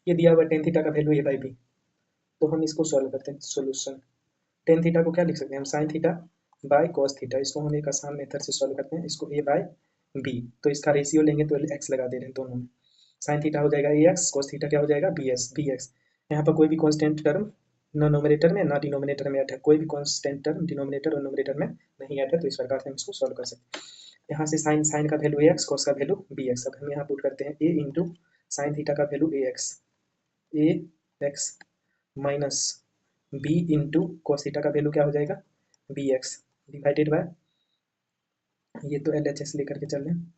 ये दिया हुआ टेन थीटा का वैल्यू ए बाई बी। तो हम इसको सॉल्व करते हैं। सोल्यूशन टेन थीटा को क्या लिख सकते हैं हम, sine theta by cos theta. इसको हम एक आसान मेथड से सॉल्व करते हैं, इसको ए बाय बी। तो इसका रेशियो लेंगे तो एक्स लगा दे रहे हैं दोनों में। साइन थीटा हो जाएगा ए एक्स, कॉस थीटा क्या हो जाएगा बी एस बी एक्स। यहाँ पर कोई भी कॉन्स्टेंट टर्म ना नोमिनेटर में ना डिनोमिनेटर में ऐड है, कोई भी कॉन्स्टेंट टर्म डिनोमिनेटर और नोमिनेटर में नहीं ऐड है। तो इस प्रकार से हम इसको सॉल्व कर सकते हैं। यहाँ से साइन साइन का वैल्यू ए एक्स, कॉस का वैल्यू बी एक्स। अब हम यहाँ पुट करते हैं ए इंटू साइन थीटा का value A x minus B into cos theta का वैल्यू क्या हो जाएगा बी एक्स डिवाइडेड बाय, ये तो एल एच एस लेकर के चल रहे हैं,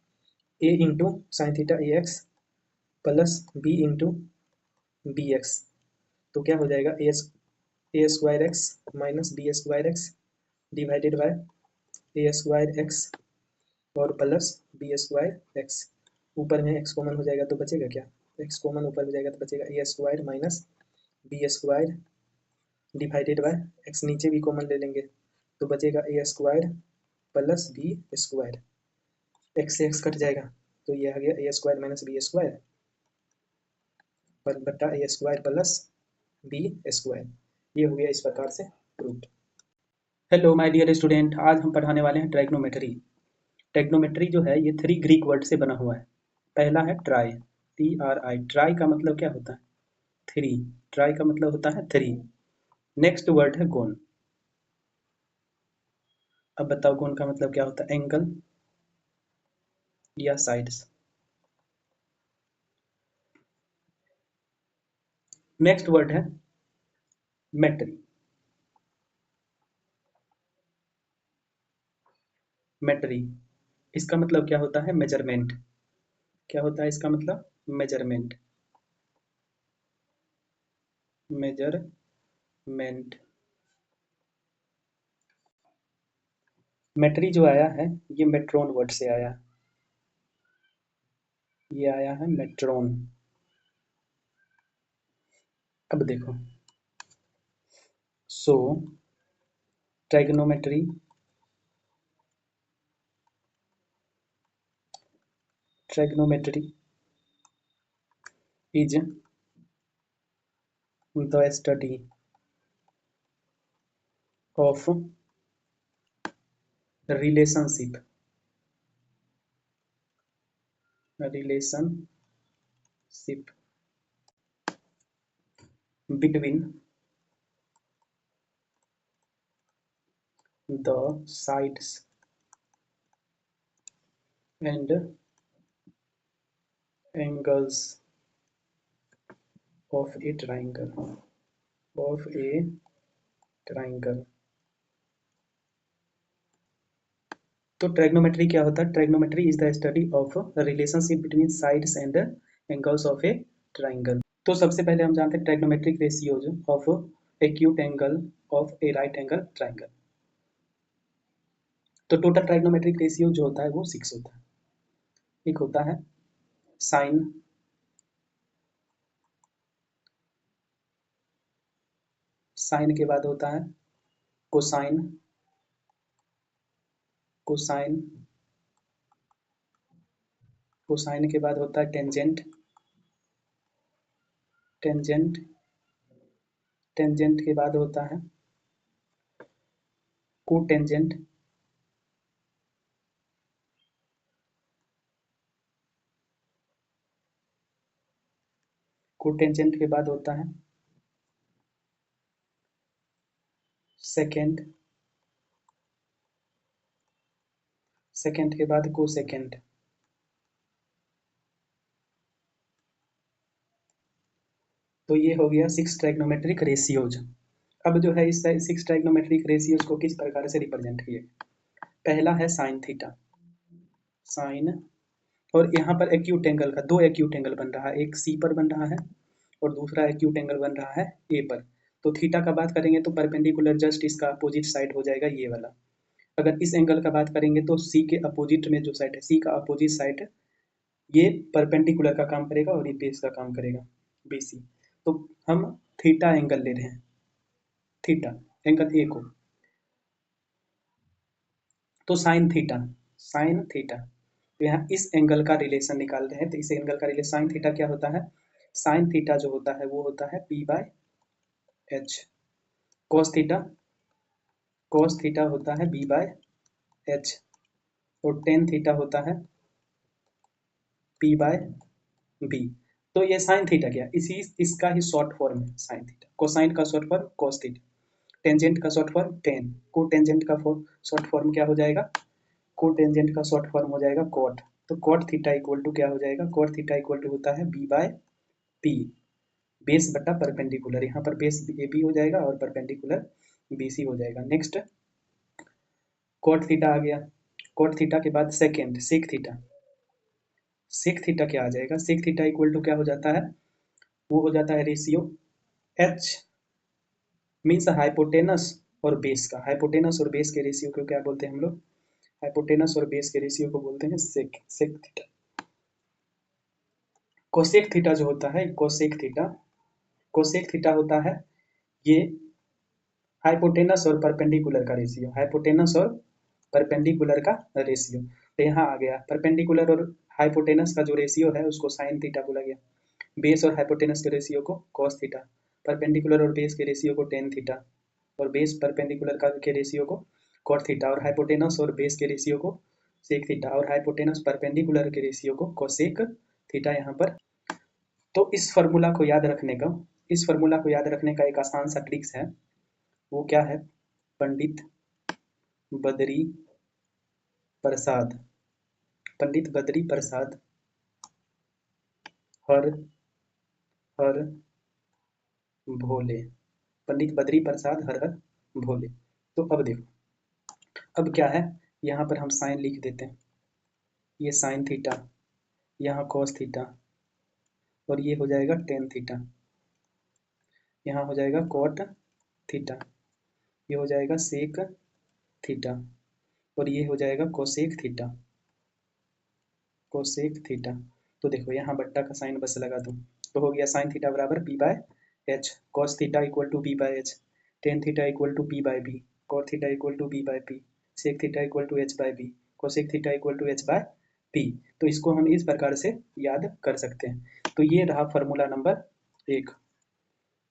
A into sine theta A x plus B into B x. तो क्या हो जाएगा A square x minus B square x divided by A square x और प्लस बी स्क्वायर एक्स। ऊपर में एक्स कॉमन हो जाएगा तो बचेगा क्या, एक्स कॉमन ऊपर हो जाएगा तो बचेगा A square minus B square divided by x नीचे भी कॉमन ले लेंगे तो बचेगा A square plus B square. X से एक्स कट जाएगा तो ये आ गया A square minus B square बटा A square plus B square. ये हो गया इस प्रकार से proof. Hello my dear student, आज हम पढ़ाने वाले हैं ट्राइग्नोमेट्री। ट्राइग्नोमेट्री जो है ये 3 ग्रीक वर्ड से बना हुआ है। पहला है ट्राई, TRI। ट्राई का मतलब क्या होता है 3, ट्राई का मतलब होता है 3। नेक्स्ट वर्ड है गोन। अब बताओ गोन का मतलब क्या होता है, एंगल या साइड्स। नेक्स्ट वर्ड है मेट्री। मेट्री इसका मतलब क्या होता है मेजरमेंट। क्या होता है इसका मतलब मेजरमेंट, मेजरमेंट। मेट्री जो आया है ये मेट्रोन वर्ड से आया, ये आया है मेट्रोन। अब देखो, so trigonometry is the study of relationship between the sides and angles of a triangle तो ट्राइग्नोमेट्री क्या होता है, trigonometry is the study of relationship between sides and angles of a triangle. तो सबसे पहले हम जानते हैं trigonometric ratios of acute angle of a right angle triangle. तो टोटल ट्राइग्नोमेट्रिक रेशियो जो होता है वो 6 होता है। एक होता है साइन, साइन के बाद होता है कोसाइन, कोसाइन, कोसाइन के बाद होता है टेंजेंट, टेंजेंट, टेंजेंट के बाद होता है कोटेंजेंट, कोटेंजेंट के बाद होता है सेकेंड, सेकेंड के बाद कोसेकेंड। तो ये हो गया 6 ट्राइग्नोमेट्रिक रेशियोज। अब जो है इस 6 ट्राइग्नोमेट्रिक रेशियोज को किस प्रकार से रिप्रेजेंट किए। पहला है साइन थीटा, साइन, और यहाँ पर एक्यूट एंगल का 2 एक्यूट एंगल बन रहा है, एक सी पर बन रहा है और दूसरा एक्यूट एंगल बन रहा है ए पर। तो थीटा का बात करेंगे तो परपेंडिकुलर जस्ट इसका अपोजिट साइड हो जाएगा ये वाला। अगर इस एंगल का बात करेंगे तो सी के अपोजिट में जो साइड है, सी का अपोजिट साइड ये परपेंडिकुलर का काम करेगा और ये बेस का काम करेगा, BC। तो हम थीटा एंगल ले रहे हैं, थीटा एंगल ए को, तो साइन थीटा, साइन थीटा। तो यहाँ इस एंगल का रिलेशन निकाल रहे हैं, तो इस एंगल का रिलेशन साइन थीटा क्या होता है साइन थीटा जो होता है वो होता है p/h। कॉस थीटा होता है b/h और टेन थीटा होता है p/b। तो ये साइन थीटा क्या, इसी इसका ही शॉर्ट फॉर्म है साइन थीटा। कोसाइन का short form cos theta, tangent का शॉर्ट फॉर्म टेन, को टेंजेंट का शॉर्ट फॉर्म क्या हो जाएगा, को टेंजेंट का शॉर्ट फॉर्म हो जाएगा कॉट। तो कॉट थीटा इक्वल टू क्या हो जाएगा, कॉट थीटा इक्वल टू होता है b/p, बेस बटा परपेंडिकुलर, यहाँ पर बेस ए बी हो जाएगा और परपेंडिकुलर बी सी हो जाएगा। नेक्स्ट कॉट थीटा आ गया, कॉट थीटा के बाद second sec theta. Sec theta क्या आ जाएगा, सेक थीटा इक्वल टू क्या हो जाता है, वो हो जाता है रेशियो एच मीन्स हाइपोटेनस और बेस का, हाइपोटेनस और बेस के रेशियो को क्या बोलते हैं हम लोग, हाइपोटेनस और बेस के रेशियो को बोलते हैं सेक सेक थीटा। कोसेक थीटा जो होता है, कोसेक थीटा, कोसेक थीटा होता है ये हाइपोटेनस और परपेंडिकुलर का रेशियो, हाइपोटेनस और परपेंडिकुलर का रेशियो। तो यहाँ आ गया परपेंडिकुलर और हाइपोटेनस का जो रेशियो है उसको साइन थीटा बोला गया, बेस और हाइपोटेनस के रेशियो को कॉस थीटा, परपेंडिकुलर और बेस के रेशियो को टेन थीटा, और बेस परपेंडिकुलर का के रेशियो को कॉट थीटा, और हाइपोटेनस और बेस के रेशियो को सेक थीटा, और हाइपोटेनस परपेंडिकुलर के रेशियो को कोसेक थीटा यहाँ पर। तो इस फार्मूला को याद रखने का, इस फार्मूला को याद रखने का एक आसान सा ट्रिक्स है, वो क्या है, पंडित बद्री प्रसाद, पंडित बद्री प्रसाद हर हर भोले, पंडित बद्री प्रसाद हर हर भोले। तो अब देखो, अब क्या है, यहाँ पर हम साइन लिख देते हैं, ये साइन थीटा, यहाँ कॉस थीटा, और ये हो जाएगा टेन थीटा, यहाँ हो जाएगा कॉट थीटा, ये हो जाएगा सेक थीटा, और ये हो जाएगा कोसेक थीटा, कोसेक थीटा। तो देखो यहाँ बट्टा का साइन बस लगा दो, तो हो गया साइन थीटा बराबर p/h, cos theta equal to p/h, tan theta equal to p/b, cot theta equal to p/p, sec theta equal to h/b, cosec theta equal to h/p। तो इसको हम इस प्रकार से याद कर सकते हैं। तो ये रहा फॉर्मूला नंबर 1।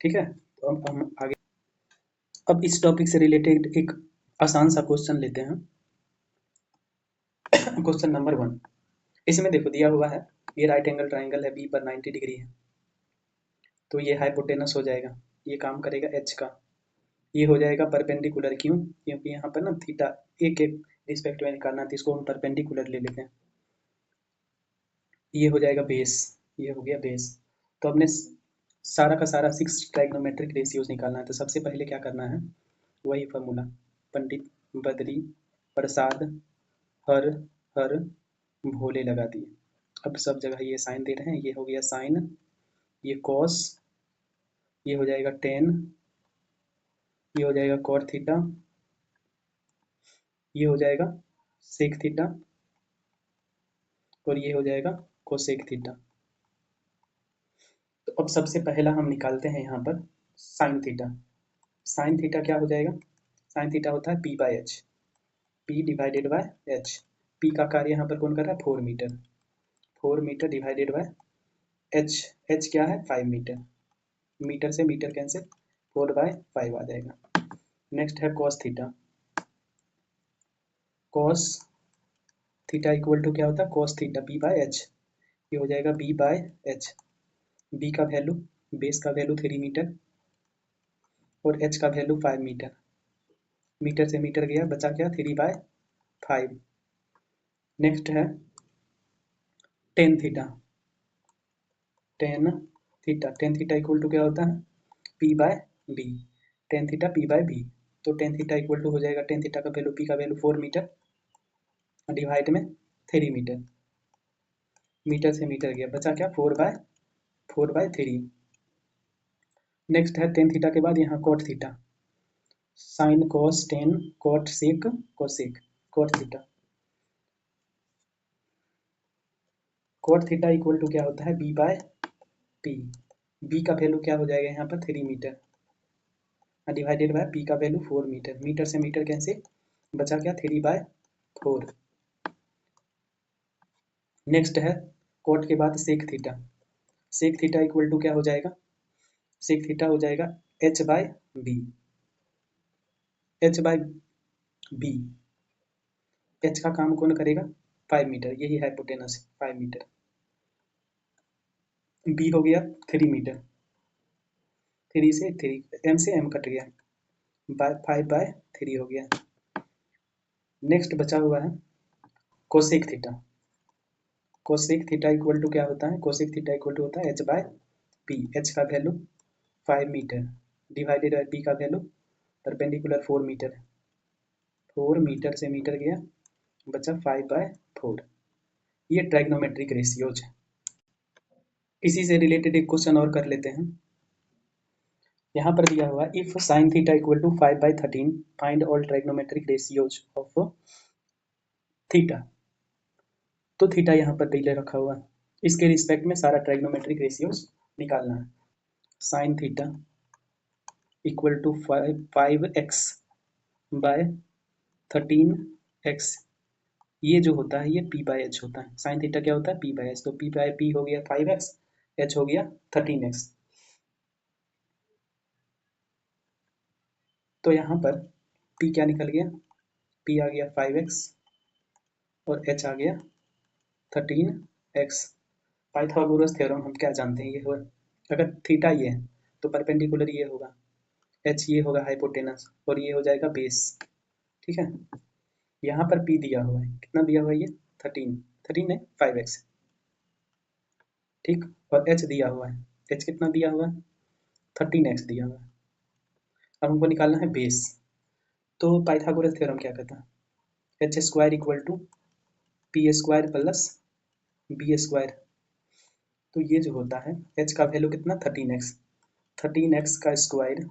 ठीक है, तो अब हम आगे, अब इस टॉपिक से रिलेटेड एक आसान सा क्वेश्चन लेते हैं। क्वेश्चन नंबर 1, इसमें देखो दिया हुआ है ये राइट एंगल ट्राइंगल है, बी पर 90 डिग्री है, तो ये हाइपोटेनस हो जाएगा, ये काम करेगा एच का, ये हो जाएगा परपेंडिकुलर, क्यों, क्योंकि यहाँ पर ना थीटा एक एक रिस्पेक्ट में निकालना है, तो इसको हम परपेंडिकुलर ले लेते हैं। ये हो जाएगा बेस, ये हो गया बेस। तो हमने सारा का सारा 6 ट्राइग्नोमेट्रिक रेशियोज निकालना है, तो सबसे पहले क्या करना है, वही फार्मूला, पंडित बद्री प्रसाद हर हर भोले लगा दिए। अब सब जगह ये साइन दे रहे हैं, ये हो गया साइन, ये कॉस, ये हो जाएगा टेन, ये हो जाएगा कॉट थीटा, ये हो जाएगा सेक थीटा, और ये हो जाएगा कोसेक थीटा। तो अब सबसे पहला हम निकालते हैं यहाँ पर साइन थीटा। साइन थीटा क्या हो जाएगा, साइन थीटा होता है p/h, p/h, p का कार्य यहाँ पर कौन कर रहा है, 4 metre, 4 metre divided by h, h क्या है 5 मीटर, मीटर से मीटर कैंसिल, 4/5 आ जाएगा। नेक्स्ट है cos theta, cos theta equal to क्या होता है, कॉस थीटा p/h, ये हो जाएगा b/h, b का वैल्यू, बेस का वैल्यू 3 मीटर और h का वैल्यू 5 मीटर, मीटर से मीटर गया, बचा क्या 3/5। नेक्स्ट है tan theta, tan theta, tan theta equal to क्या होता है p/b, टेन थीटा p/b। तो टेन थीटा इक्वल टू हो जाएगा, टेन थीटा का वैल्यू, p का वैल्यू 4 मीटर डिवाइड में 3 मीटर, मीटर से मीटर गया, बचा क्या 4/3। नेक्स्ट है टेन थीटा के बाद यहाँ cot theta, sine cos tan cot sec cosec, cot theta, cot theta equal to क्या होता है b/p, b का वैल्यू क्या हो जाएगा यहाँ पर 3 मीटर डिवाइडेड बाय p का वैल्यू 4 मीटर, मीटर से मीटर कैंसिल, बचा क्या 3/4। नेक्स्ट है कॉट के बाद sec theta, sec theta equal to क्या हो जाएगा, सेक थीटा हो जाएगा h by b, h by b, h का काम कौन करेगा 5 मीटर, यही हाइपोटेनस है 5 मीटर, बी हो गया 3 मीटर, 3 से 3 एम से एम कट गया, बाय 5/3 हो गया। नेक्स्ट बचा हुआ है cosec theta, cosec theta equal to क्या होता है, कोसेक थीटा इक्वल टू होता है एच बाय पी, एच का value 5 metre divided by p का वैल्यू परपेंडिकुलर 4 मीटर, 4 मीटर से मीटर गया बचा 5/4, ये ट्राइग्नोमेट्रिक रेशियोज है। इसी से रिलेटेड एक क्वेश्चन और कर लेते हैं। यहाँ पर दिया हुआ if sine theta equal to 5/13 find all trigonometric ratios of theta, तो थीटा यहाँ पर पहले रखा हुआ है, इसके रिस्पेक्ट में सारा ट्राइग्नोमेट्रिक रेशियोज निकालना है। Sine theta equal to 5x by 13x, ये जो होता है ये p/h होता है, साइन थीटा क्या होता है p/h, तो p/p हो गया 5x, h हो गया 13x, तो यहाँ पर p क्या निकल गया, p आ गया 5x और h आ गया 13x। पाइथागोरस थ्योरम हम क्या जानते हैं, ये हो अगर थीटा ये है तो परपेंडिकुलर ये होगा, h ये होगा हाइपोटेनस और ये हो जाएगा बेस, ठीक है। यहाँ पर p दिया हुआ है, कितना दिया हुआ है ये 13 है 5x, ठीक, और h दिया हुआ है, h कितना दिया हुआ है 13x दिया हुआ है। अब हमको निकालना है बेस, तो पाइथागोरस थ्योरम क्या कहता है, h square equal to p square plus B square, तो ये जो होता है h का वैल्यू कितना 13x का स्क्वायर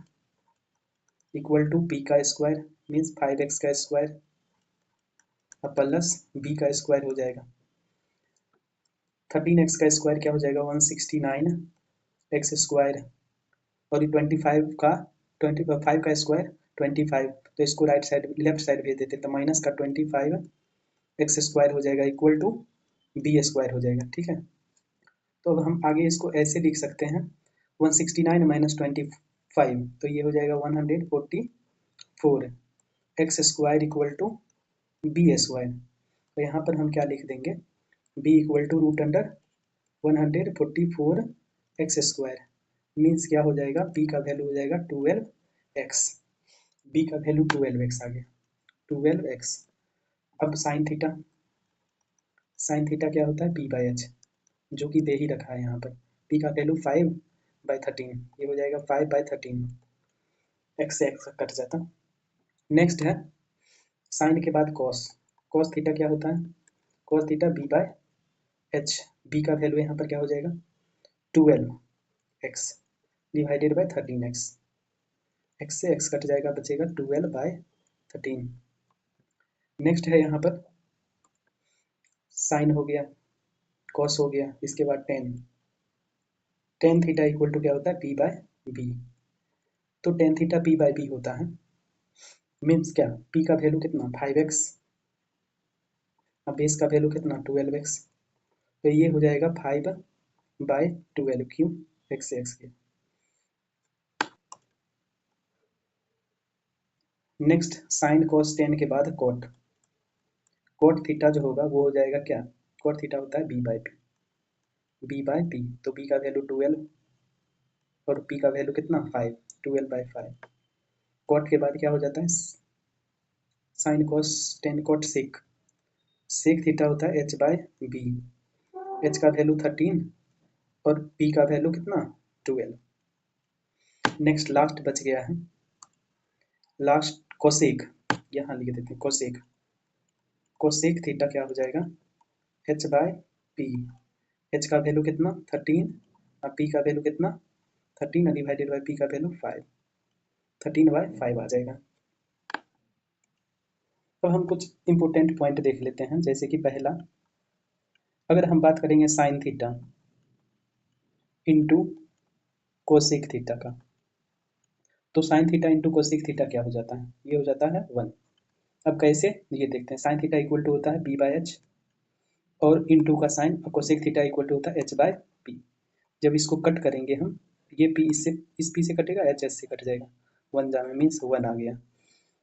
इक्वल टू p का स्क्वायर मीन्स 5x का स्क्वायर प्लस b का स्क्वायर हो जाएगा, 13x का स्क्वायर क्या हो जाएगा 169x स्क्वायर, और 25 का 25 का स्क्वायर 25, तो इसको राइट साइड लेफ्ट साइड भेज देते तो माइनस का 25x स्क्वायर हो जाएगा इक्वल टू बी स्क्वायर हो जाएगा, ठीक है। तो अब हम आगे इसको ऐसे लिख सकते हैं 169 माइनस 25, तो ये हो जाएगा 144 x square equal to b square, तो यहाँ पर हम क्या लिख देंगे b equal to root under 144 x square, means क्या हो जाएगा b का वैल्यू हो जाएगा 12x, b का वैल्यू 12x आ गया 12x। अब साइन थीटा, साइन थीटा क्या होता है p/h, जो कि दे ही रखा है यहाँ पर, p का वैल्यू 5/13, ये हो जाएगा 5/13, x से x कट जाता। नेक्स्ट है साइन के बाद कॉस, कॉस थीटा क्या होता है, कॉस थीटा b/h, b का वैल्यू यहाँ पर क्या हो जाएगा 12x divided by 13x, x से x कट जाएगा बचेगा 12/13। नेक्स्ट है यहाँ पर साइन हो गया, कॉस हो गया, इसके बाद टेन थीटा इक्वल टू क्या होता है p/b, तो टेन थीटा p/b होता है, मीन्स क्या p का वैल्यू कितना 5x, अब बेस का वैल्यू कितना 12x, तो ये हो जाएगा 5/12, क्यों x से x के। नेक्स्ट साइन कॉस टेन के बाद कॉट, कॉट थीटा जो होगा वो हो जाएगा क्या, कॉट थीटा होता है b/p, तो b का वैल्यू 12 और p का वैल्यू कितना 5, 12/5, कॉट के बाद क्या हो जाता है sine cos tan cot sec, sec theta होता है h/b, h का वैल्यू 13 और p का वैल्यू कितना 12। नेक्स्ट लास्ट बच गया है लास्ट कोसेक, यहाँ लिख देते हैं कोसेक, कोसेक थीटा क्या हो जाएगा h/p, h का वैल्यू कितना 13 और p का वैल्यू कितना 13 डिवाइडेड बाई p का वैल्यू 5, 13/5 आ जाएगा। अब हम कुछ इंपॉर्टेंट पॉइंट देख लेते हैं, जैसे कि पहला अगर हम बात करेंगे sign theta into cosec theta का, तो sign theta into cosec theta क्या हो जाता है, ये हो जाता है 1। अब कैसे ये देखते हैं, साइन थीटा इक्वल टू होता है b/h और इंटू का sine, cosec theta equal to होता है h/p, जब इसको कट करेंगे हम, ये पी इससे, इस पी से कटेगा, एच एस से कट जाएगा, 1 जामे मीन्स 1 आ गया।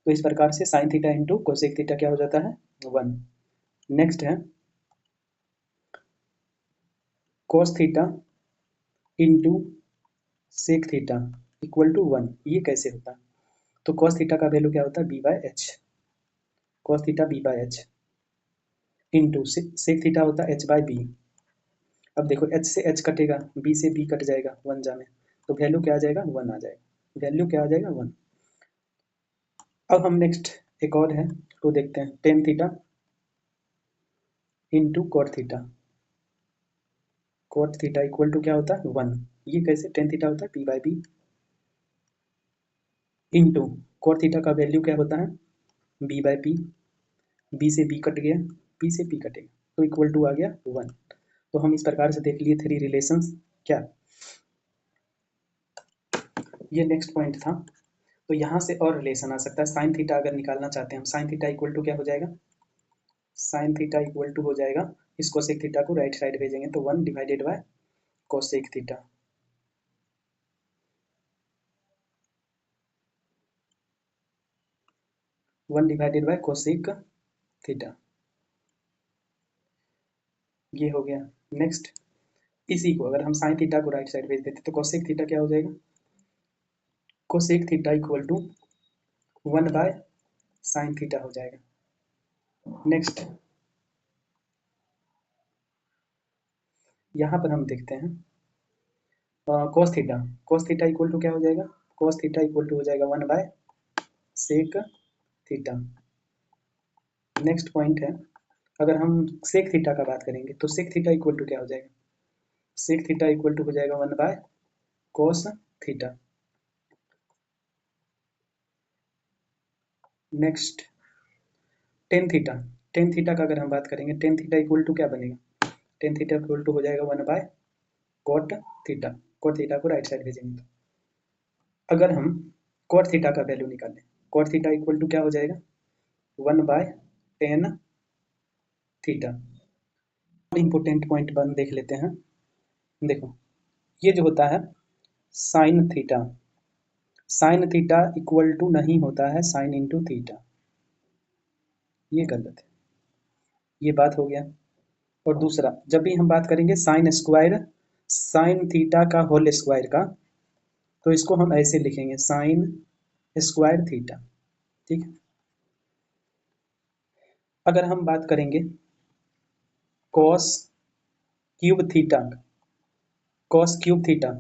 तो इस प्रकार से sine theta into cosec theta क्या हो जाता है, 1। नेक्स्ट है cos theta into sec theta equal to 1। ये कैसे होता है, तो कॉस थीटा का वैल्यू क्या होता है, b by h, cos theta b by h into sec theta होता है एच बाय बी। अब देखो एच से एच कटेगा, बी से बी कट जाएगा, 1 जामे, तो वैल्यू क्या आ जाएगा, 1 आ जाएगा, वैल्यू क्या आ जाएगा, 1। अब हम नेक्स्ट एक और है तो देखते हैं, tan theta into cot theta, cot theta equal to क्या होता है, 1। ये कैसे, टेन थीटा होता है p by b into cot theta का वैल्यू क्या होता है, बी बाय पी, बी से बी कट गया, पी से पी कटेगा, तो इक्वल टू आ गया 1। तो हम इस प्रकार से देख लिए 3 रिलेशंस। क्या, ये नेक्स्ट पॉइंट था। तो यहाँ से और रिलेशन आ सकता है, साइन थीटा अगर निकालना चाहते हैं हम, साइन थीटा इक्वल टू क्या हो जाएगा, साइन थीटा इक्वल टू हो जाएगा, इस कोसेक थीटा को राइट साइड भेजेंगे तो 1 divided by cosec theta, 1 divided by cosec theta, ये हो गया। नेक्स्ट इसी को अगर हम साइन थीटा को राइट साइड भेज देते तो कोसेक थीटा क्या हो जाएगा, cosec theta equal to 1 by sine theta हो जाएगा। नेक्स्ट यहाँ पर हम देखते हैं cos theta, cos theta equal to क्या हो जाएगा, कॉस थीटा इक्वल टू हो जाएगा 1 by sec theta. Next point है, अगर हम सेक थीटा का बात करेंगे तो सेक थीटा इक्वल टू क्या हो जाएगा, सेक थीटा इक्वल टू हो जाएगा 1 bye cos theta. Next ten theta, tan theta का अगर हम बात करेंगे, टेन थीटा इक्वल टू क्या बनेगा, टेन थीटा इक्वल टू हो जाएगा 1 by cot theta, cot theta को राइट साइड भेजेंगे तो अगर हम कॉट थीटा का वैल्यू निकालें, कॉट थीटा इक्वल टू क्या हो जाएगा, 1 by tan theta. Important point बन देख लेते हैं, देखो ये जो होता है sine theta, sine theta equal to नहीं होता है साइन इंटू थीटा, ये गलत है, ये बात हो गया। और दूसरा, जब भी हम बात करेंगे साइन स्क्वायर, साइन थीटा का होल स्क्वायर का, तो इसको हम ऐसे लिखेंगे साइन स्क्वायर थीटा, ठीक है। अगर हम बात करेंगे cos cube theta, cos cube theta,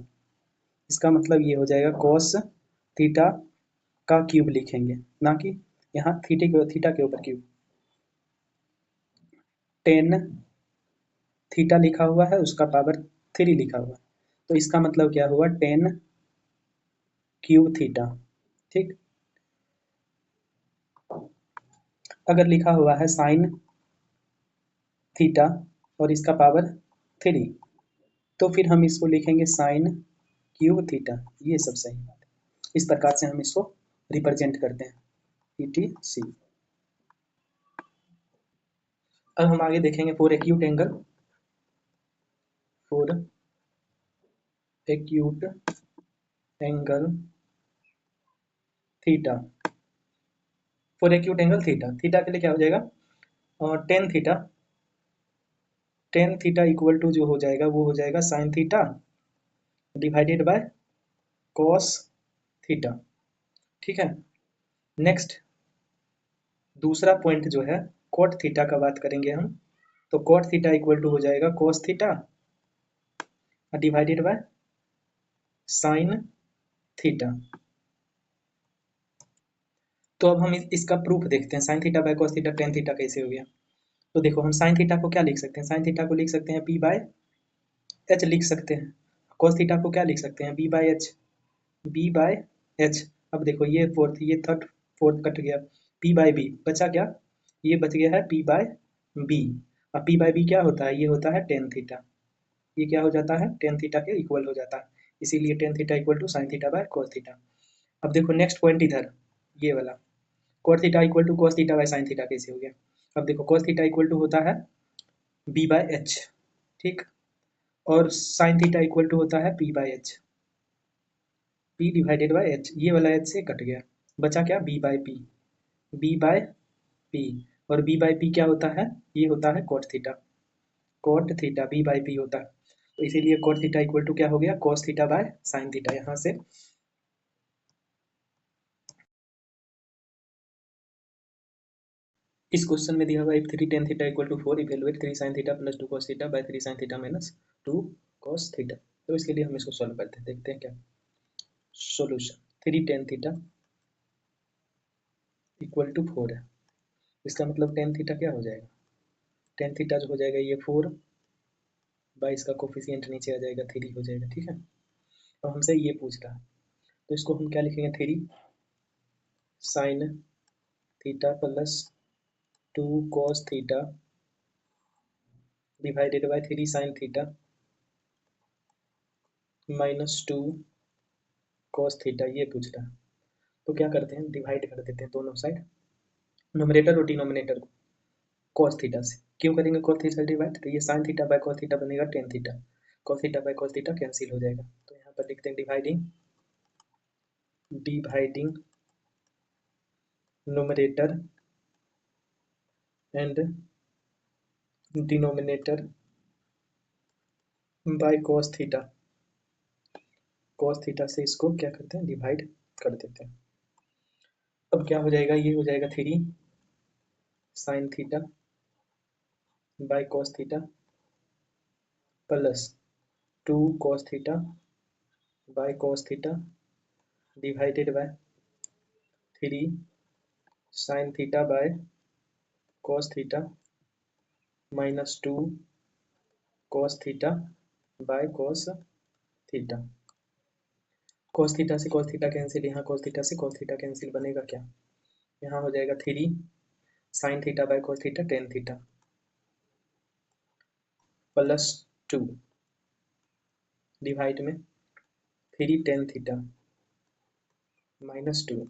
इसका मतलब ये हो जाएगा कॉस थीटा का क्यूब लिखेंगे, ना कि यहाँ थीटा के ऊपर क्यूब। टेन थीटा लिखा हुआ है, उसका पावर 3 लिखा हुआ है, तो इसका मतलब क्या हुआ, टेन क्यूब थीटा, ठीक। अगर लिखा हुआ है साइन थीटा और इसका पावर 3, तो फिर हम इसको लिखेंगे साइन क्यूब थीटा, ये सब सही बात है। इस प्रकार से हम इसको रिप्रेजेंट करते हैं, ETC। अब हम आगे देखेंगे for acute angle, for acute angle theta, for acute angle theta, theta के लिए क्या हो जाएगा, tan theta, tan theta equal to जो हो जाएगा वो हो जाएगा sine theta divided by cos theta, ठीक है। नेक्स्ट दूसरा पॉइंट जो है कॉट थीटा का बात करेंगे हम, तो कॉट थीटा इक्वल टू हो जाएगा cos theta divided bye sine theta. तो अब हम इसका प्रूफ देखते हैं, sign theta by cos theta tan theta कैसे हो गया। तो देखो हम साइन थीटा को क्या लिख सकते हैं, साइन थीटा को लिख सकते हैं पी बाय एच लिख सकते हैं, कॉस थीटा को क्या लिख सकते हैं, b by h, b by h. अब देखो ये फोर्थ, ये थर्ड, फोर्थ कट गया, पी बाय बी बचा क्या, ये बच गया है पी बाय बी। अब पी बाय बी क्या होता है, ये होता है टेन थीटा, ये क्या हो जाता है, टेन थीटा के इक्वल हो जाता है, इसीलिए tan theta equal to sine theta by cos theta. अब देखो नेक्स्ट पॉइंट इधर ये वाला, cot theta equal to cos theta by sine theta कैसे हो गया। अब देखो कॉस थीटा इक्वल टू होता है बी बाय एच, ठीक। और साइन थीटा इक्वल टू होता है p by h, p divided by h, ये वाला एच से कट गया, बचा क्या, b by p, b by p. और बी बाई पी क्या होता है, ये होता है cot theta, cot theta b by p होता है। तो इसीलिए कॉट थीटा इक्वल टू क्या हो गया, cos theta by sine theta. यहाँ से इस क्वेश्चन में दिया हुआ if 3 tan theta equal to 4 evaluate 3 sin theta plus 2 cos theta by 3 sin theta minus 2 cos theta. तो इसके लिए हम इसको सॉल्व करते हैं, देखते हैं क्या solution. 3 tan theta equal to 4 है, इसका मतलब tan थीटा क्या हो जाएगा, tan थीटा जो हो जाएगा ये 4 बाई इसका कोफिशिएंट नीचे आ जाएगा 3 हो जाएगा, ठीक है। और हमसे ये पूछ रहा है, तो इसको हम क्या लिखेंगे, 3 sin theta plus 2 cos theta divided bye 3 sin theta minus 2 cos theta, ये पूछ रहा है। तो क्या करते हैं, डिवाइड कर देते हैं दोनों साइड, नोमिनेटर और डिनोमिनेटर को cos थीटा से। क्यों करेंगे cos थीटा डिवाइड, तो ये sin theta by cos theta बनेगा tan theta, cos theta bye cos theta cancel हो जाएगा। तो यहाँ पर लिखते हैं dividing, dividing nominator and denominator bye cos theta, cos theta से इसको क्या करते हैं, डिवाइड कर देते हैं। अब क्या हो जाएगा, ये हो जाएगा 3 sin theta by cos theta plus 2 cos theta bye cos theta divided bye 3 sin theta by cos theta minus 2 cos theta bye cos theta. cos theta से cos थीटा कैंसिल, यहाँ cos थीटा से cos theta cancel, बनेगा क्या, यहाँ हो जाएगा 3 sin theta by cos theta tan theta plus 2 divide में 3 tan theta minus 2,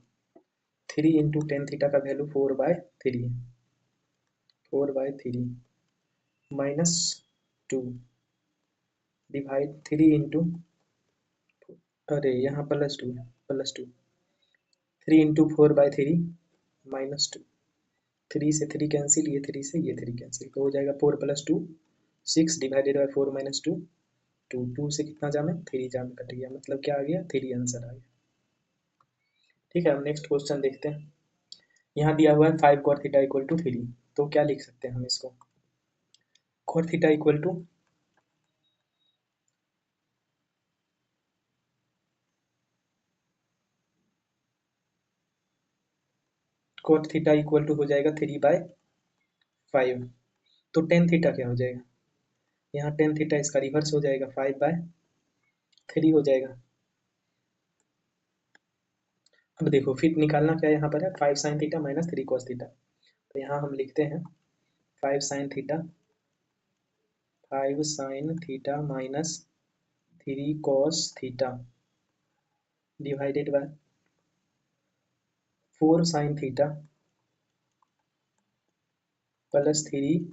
3 into tan theta का वैल्यू 4/3, 4/3 माइनस 2 डिवाइड 3 इंटू, अरे यहाँ प्लस 2 है, प्लस 2, 3 इंटू 4/3 माइनस 2, 3 से 3 कैंसिल, ये 3 से ये 3 कैंसिल, तो हो जाएगा 4 प्लस 2 6 डिवाइडेड बाई 4 माइनस 2 2, 2 से कितना जामे 3 जामे, कट गया, मतलब क्या आ गया 3 आंसर आ गया। ठीक है, हम नेक्स्ट क्वेश्चन देखते हैं। यहाँ दिया हुआ है 5 cot थीटा इक्वल टू 3, तो क्या लिख सकते हैं हम इसको, cot theta equal to cot theta equal to हो जाएगा 3/5। तो टेन थीटा क्या हो जाएगा, यहाँ टेन थीटा इसका रिवर्स हो जाएगा, 5/3 हो जाएगा। अब देखो फिर निकालना क्या है, यहाँ पर है 5 sin theta minus 3 cos theta, तो यहाँ हम लिखते हैं 5 sin theta, 5 sin theta minus 3 cos theta divided bye 4 sin theta plus 3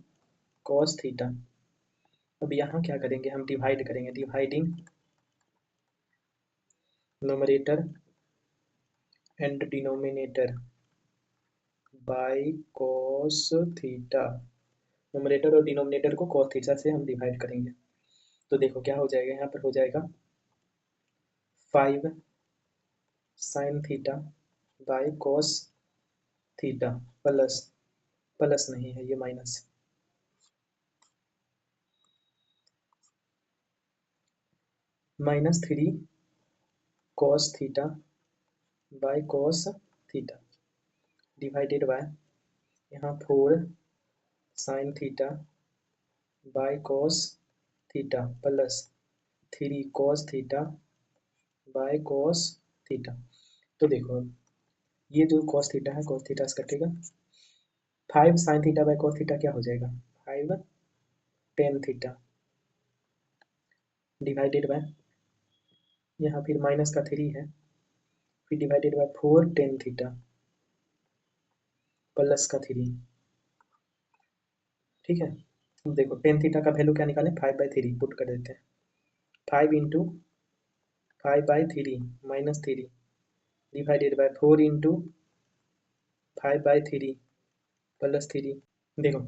cos theta. अब यहाँ क्या करेंगे, हम डिवाइड करेंगे, dividing numerator and denominator bye cos theta, nominator और डिनोमिनेटर को cos थीटा से हम डिवाइड करेंगे। तो देखो क्या हो जाएगा, यहाँ पर हो जाएगा 5 sin theta by cos theta plus, plus नहीं है ये minus, -3 cos theta bye cos theta divided bye यहाँ 4 sin theta by cos theta plus 3 cos theta bye cos theta. तो देखो ये जो cos थीटा है, cos थीटा से कटेगा, 5 sin theta by cos theta क्या हो जाएगा, 5 tan थीटा डिवाइडेड बाय, यहाँ फिर माइनस का 3 है, फिर divided by 4 tan theta plus का 3, ठीक है। अब देखो टेन थीटा का वैल्यू क्या निकालें, 5/3 पुट कर देते हैं। 5 × 5/3 -3 डिवाइडेड बाय 4 × 5/3 +3। देखो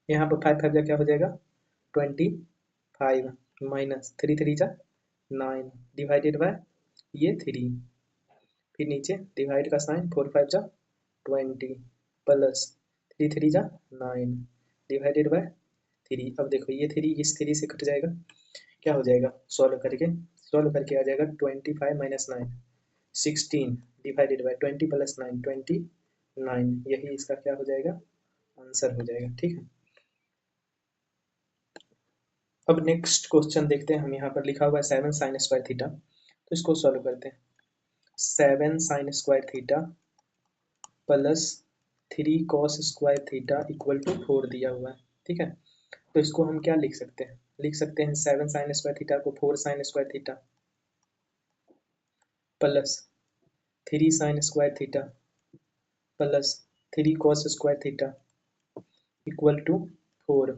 यहाँ पर 5 5 जा क्या हो जाएगा 25 माइनस 3 3 जा 9 डिवाइडेड बाय ये 3, फिर नीचे डिवाइड का साइन 4 5 जा 20 प्लस 3 3 जा 9 डिवाइडेड बाय 3। अब देखो ये 3 इस 3 से कट जाएगा, क्या हो जाएगा सॉल्व करके आ जाएगा 25 - 9 16 डिवाइडेड बाय 20 + 9 29, यही इसका क्या हो जाएगा आंसर हो जाएगा। ठीक है, अब नेक्स्ट क्वेश्चन देखते हैं हम। यहाँ पर लिखा हुआ है 7 sin स्क्वायर थीटा, तो इसको सॉल्व करते हैं। 7 sin square theta plus 3 cos square theta equal to 4 दिया हुआ है। ठीक है, तो इसको हम क्या लिख सकते हैं, लिख सकते हैं 7 sin स्क्वायर थीटा को 4 sin square theta plus 3 sin square theta plus 3 cos square theta equal to 4।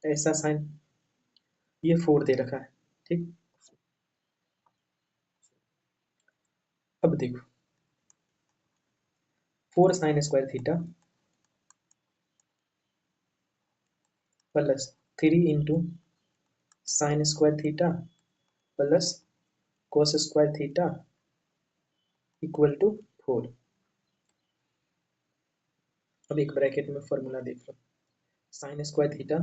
ऐसा साइन ये 4 दे रखा है। ठीक, अब देखो 4 sin square theta plus 3 × sin square theta plus cos square theta equal to 4। अब एक ब्रैकेट में फॉर्मूला देख लो, sin square theta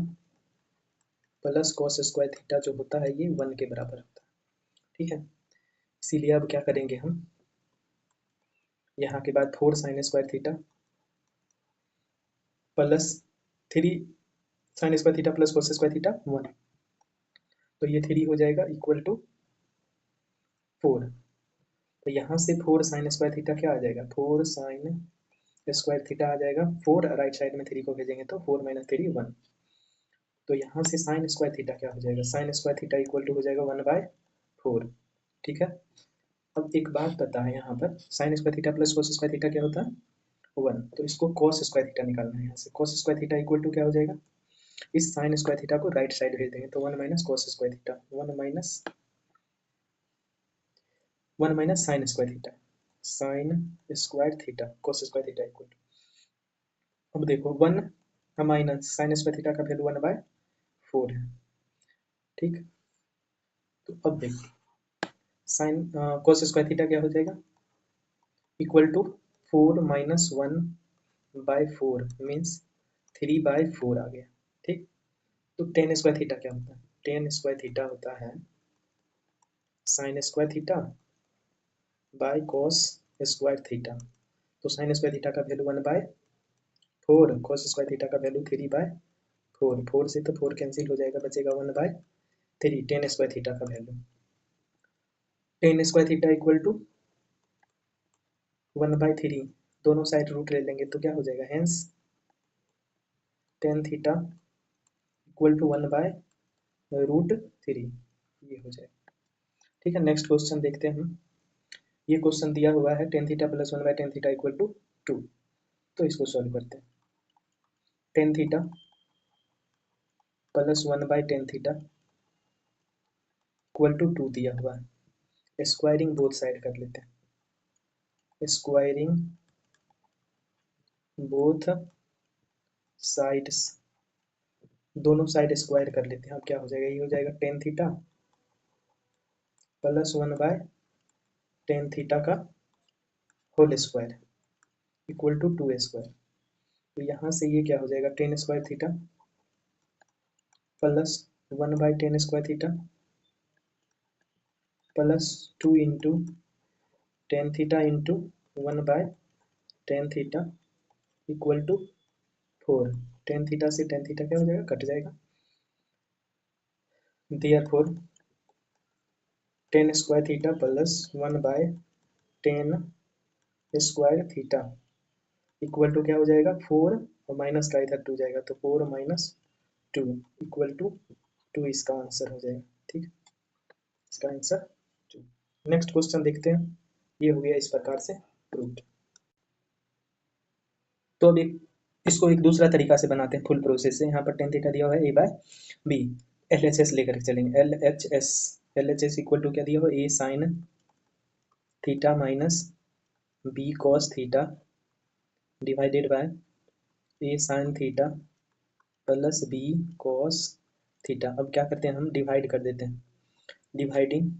plus cos square theta जो होता है ये 1 के बराबर होता है। ठीक है, इसीलिए अब क्या करेंगे हम, यहाँ के बाद 4 sin square theta plus 3 sin square theta plus cos square theta 1, तो ये 3 हो जाएगा इक्वल टू 4। तो यहाँ से 4 sin स्क्वायर थीटा क्या आ जाएगा, 4 sin स्क्वायर थीटा आ जाएगा 4, राइट साइड में 3 को भेजेंगे तो 4 - 3 1। तो यहाँ से साइन स्क्वायर थीटा क्या हो जाएगा, sine square theta equal to हो जाएगा 1/4। ठीक है, अब एक बात पता है यहाँ पर sign square theta plus cos square theta क्या होता है 1, तो इसको कोस स्क्वायर थीटा निकालना है। यहाँ से cos square theta equal to क्या हो जाएगा, इस साइन स्क्वायर थीटा को राइट साइड भेज देंगे तो 1 - cos square theta 1 - sine square theta cos square theta equal to, अब देखो 1 माइनस साइन स्क्वायर थीटा का वैल्यू 1/4 है। ठीक, तो अब देखो साइन कोस स्क्वायर थीटा क्या हो जाएगा इक्वल टू 4 - 1/4 मीन्स 3/4 आ गया। ठीक, तो टेन स्क्वायर थीटा क्या होता है, टेन स्क्वायर थीटा होता है sign square theta by cos square theta. तो साइन स्क्वायर थीटा का वैल्यू 1/4, कॉस स्क्वायर थीटा का वैल्यू 3/4, 4 से तो 4 कैंसिल हो जाएगा, बचेगा 1/3। टेन स्क्वायर थीटा का value, tan square theta equal to 1/3, दोनों साइड रूट ले लेंगे तो क्या हो जाएगा, hence tan theta equal to 1/√3, ये हो जाएगा। ठीक है, नेक्स्ट क्वेश्चन देखते हैं हम। ये क्वेश्चन दिया हुआ है tan theta plus 1/tan theta equal to 2, तो इसको सॉल्व करते हैं। Tan theta plus 1/tan theta equal to 2 दिया हुआ है, स्क्वायरिंग बोथ साइड कर लेते हैं, स्क्वायरिंग बोथ साइड्स, दोनों साइड स्क्वायर कर लेते हैं। अब क्या हो जाएगा, ये हो जाएगा tan theta plus 1/tan theta का whole square equal to 2 square. तो यहाँ से ये क्या हो जाएगा, tan square theta plus 1/tan square theta plus 2 into tan theta into 1/tan theta equal to 4। Tan theta से टेन थीटा क्या हो जाएगा, कट जाएगा। Therefore tan square theta plus 1/tan square theta equal to क्या हो जाएगा 4, और minus का इधर 2 जाएगा तो 4 - 2 इक्वल टू 2, इसका आंसर हो जाएगा। ठीक, इसका आंसर 2। नेक्स्ट क्वेश्चन देखते हैं, ये हो गया इस प्रकार से प्रूव्ड। तो अभी इसको एक दूसरा तरीका से बनाते हैं फुल प्रोसेस से। यहाँ पर टेन थीटा दिया हुआ है A by B, L H S लेकर चलेंगे, L H S equal to क्या दिया हुआ है, A sine theta minus B cos theta divided by A sine theta plus B cos theta. अब क्या करते हैं हम, डिवाइड कर देते हैं, dividing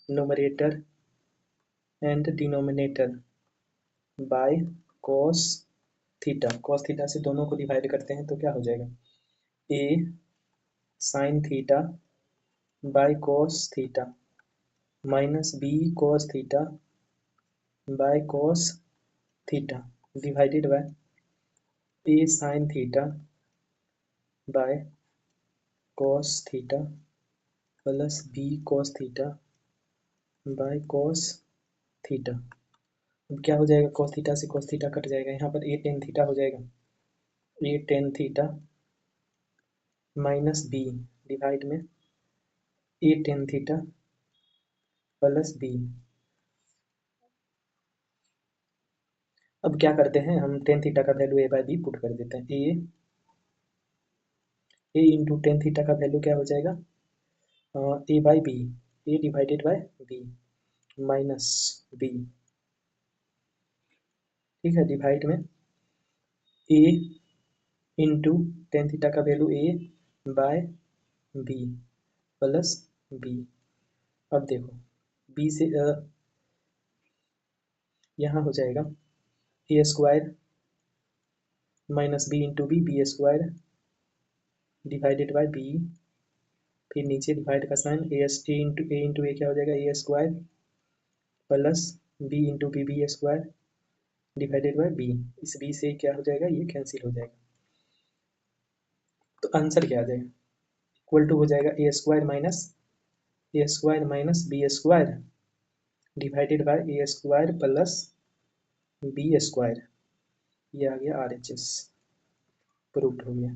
numerator and denominator by cos theta. Cos theta से दोनों को डिवाइड करते हैं तो क्या हो जाएगा, A sine theta by cos theta minus B cos theta by cos theta divided by A sine theta by cos theta plus B cos theta by cos theta. अब क्या हो जाएगा, कॉस थीटा से कॉस थीटा कट जाएगा, यहाँ पर A tan theta हो जाएगा, A tan theta minus B divide में A tan theta plus B. अब क्या करते हैं हम, टेन थीटा का value A by B put कर देते हैं, ए इंटू टेन थीटा का वैल्यू क्या हो जाएगा, A by B, A divided by B minus B, ठीक है, डिवाइड में ए इंटू टेन थीटा का value A by B plus B. अब देखो बी से यहाँ हो जाएगा A square minus B into B, B square divided by B, फिर नीचे डिवाइड का साइन, ए इंटू ए क्या हो जाएगा, A square plus B into B, B square divided by B. इस बी से क्या हो जाएगा, ये कैंसिल हो जाएगा, तो आंसर क्या आ जाएगा, इक्वल टू हो जाएगा A square minus B square divided by A square plus B square. ये आ गया आर एच एस, प्रूव्ड हो गया।